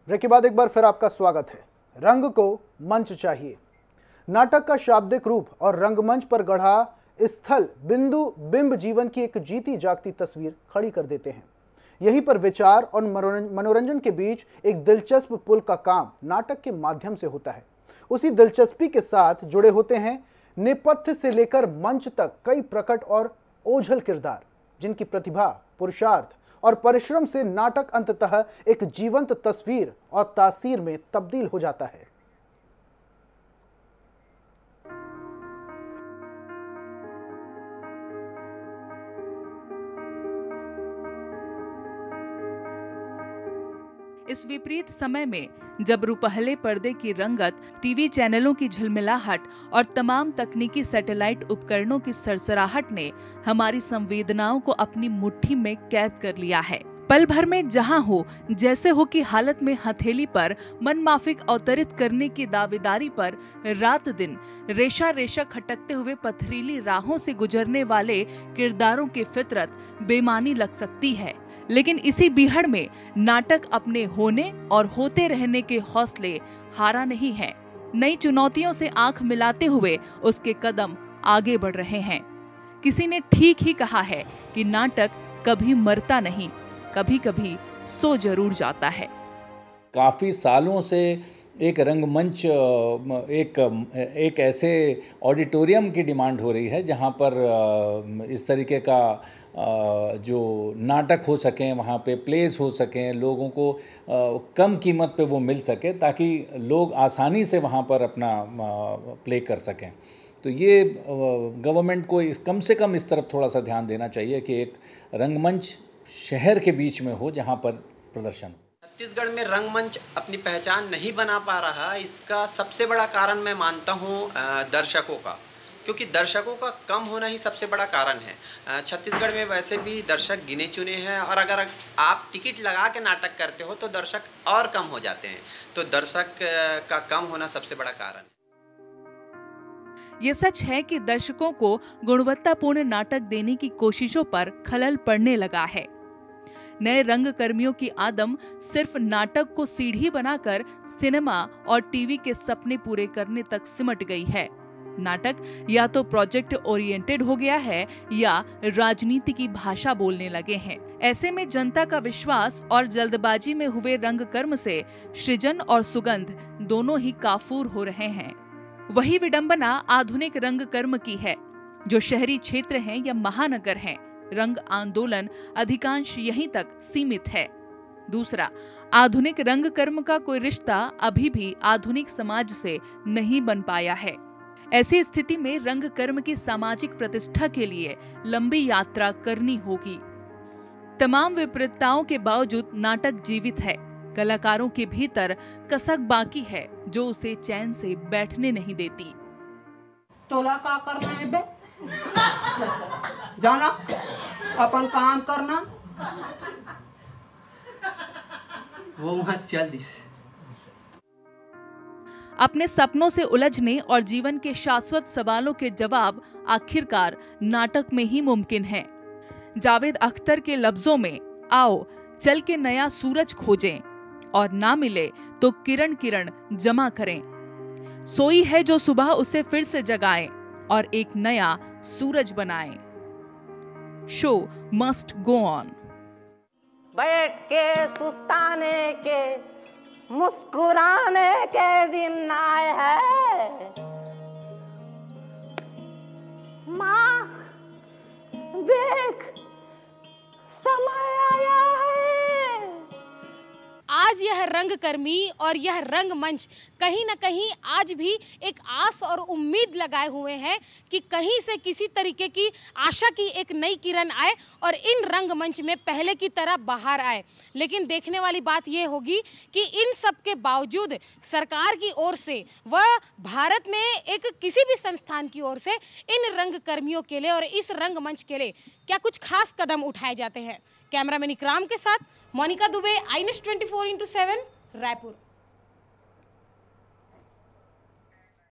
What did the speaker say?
Break के बाद एक बार फिर आपका स्वागत है। रंग को मंच चाहिए। नाटक का शाब्दिक रूप और रंगमंच पर गढ़ा स्थल बिंदु बिंब जीवन की एक जीती जागती तस्वीर खड़ी कर देते हैं। यहीं पर विचार और मनोरंजन के बीच एक दिलचस्प पुल का काम नाटक के माध्यम से होता है। उसी दिलचस्पी के साथ जुड़े होते हैं नेपथ्य से लेकर मंच तक कई प्रकट और ओझल किरदार, जिनकी प्रतिभा, पुरुषार्थ और परिश्रम से नाटक अंततः एक जीवंत तस्वीर और तासीर में तब्दील हो जाता है। इस विपरीत समय में जब रुपहले पर्दे की रंगत, टीवी चैनलों की झिलमिलाहट और तमाम तकनीकी सैटेलाइट उपकरणों की सरसराहट ने हमारी संवेदनाओं को अपनी मुट्ठी में कैद कर लिया है, पल भर में जहां हो जैसे हो की हालत में हथेली पर मनमाफिक अवतरित करने की दावेदारी पर रात दिन रेशा रेशा खटकते हुए पथरीली राहों से गुजरने वाले किरदारों की फितरत बेमानी लग सकती है। लेकिन इसी बीहड़ में नाटक अपने होने और होते रहने के हौसले हारा नहीं है। नई चुनौतियों से आंख मिलाते हुए उसके कदम आगे बढ़ रहे हैं। किसी ने ठीक ही कहा है कि नाटक कभी मरता नहीं, कभी कभी सो जरूर जाता है। काफ़ी सालों से एक रंगमंच, एक ऐसे ऑडिटोरियम की डिमांड हो रही है जहां पर इस तरीके का जो नाटक हो सकें, वहाँ पे प्लेस हो सकें, लोगों को कम कीमत पे वो मिल सके ताकि लोग आसानी से वहाँ पर अपना प्ले कर सकें। तो ये गवर्नमेंट को कम से कम इस तरफ थोड़ा सा ध्यान देना चाहिए कि एक रंगमंच शहर के बीच में हो जहाँ पर प्रदर्शन। छत्तीसगढ़ में रंगमंच अपनी पहचान नहीं बना पा रहा, इसका सबसे बड़ा कारण मैं मानता हूँ दर्शकों का, क्योंकि दर्शकों का कम होना ही सबसे बड़ा कारण है। छत्तीसगढ़ में वैसे भी दर्शक गिने चुने हैं और अगर आप टिकट लगा के नाटक करते हो तो दर्शक और कम हो जाते हैं, तो दर्शक का कम होना सबसे बड़ा कारण। ये सच है कि दर्शकों को गुणवत्तापूर्ण नाटक देने की कोशिशों पर खलल पड़ने लगा है। नए रंगकर्मियों की आदम सिर्फ नाटक को सीढ़ी बनाकर सिनेमा और टीवी के सपने पूरे करने तक सिमट गई है। नाटक या तो प्रोजेक्ट ओरिएंटेड हो गया है या राजनीति की भाषा बोलने लगे हैं। ऐसे में जनता का विश्वास और जल्दबाजी में हुए रंगकर्म से सृजन और सुगंध दोनों ही काफूर हो रहे हैं। वही विडंबना आधुनिक रंगकर्म की है, जो शहरी क्षेत्र हैं या महानगर हैं। रंग आंदोलन अधिकांश यहीं तक सीमित है। दूसरा, आधुनिक रंगकर्म का कोई रिश्ता अभी भी आधुनिक समाज से नहीं बन पाया है। ऐसी स्थिति में रंगकर्म की सामाजिक प्रतिष्ठा के लिए लंबी यात्रा करनी होगी। तमाम विपरीतताओं के बावजूद नाटक जीवित है। कलाकारों के भीतर कसक बाकी है जो उसे चैन से बैठने नहीं देती। तोला का करना है बे? जाना अपन काम करना, वो वहां चल दी। अपने सपनों से उलझने और जीवन के शाश्वत सवालों के जवाब आखिरकार नाटक में ही मुमकिन है। जावेद अख्तर के लफ्जों में, आओ चल के नया सूरज खोजें और ना मिले तो किरण किरण जमा करें। सोई है जो सुबह उसे फिर से जगाएं और एक नया सूरज बनाएं। Show must go on. बैठ के सुस्ताने के मुस्कुराने के दिन आए हैं। माँ देख, समय आया है। आज यह रंगकर्मी और यह रंगमंच कहीं न कहीं आज भी एक आस और उम्मीद लगाए हुए हैं कि कहीं से किसी तरीके की आशा की एक नई किरण आए और इन रंगमंच में पहले की तरह बाहर आए। लेकिन देखने वाली बात यह होगी कि इन सब के बावजूद सरकार की ओर से व भारत में एक किसी भी संस्थान की ओर से इन रंगकर्मियों के लिए और इस रंगमंच के लिए क्या कुछ खास कदम उठाए जाते हैं। कैमरामैन इकराम के साथ मोनिका दुबे, iNews 24x7, रायपुर।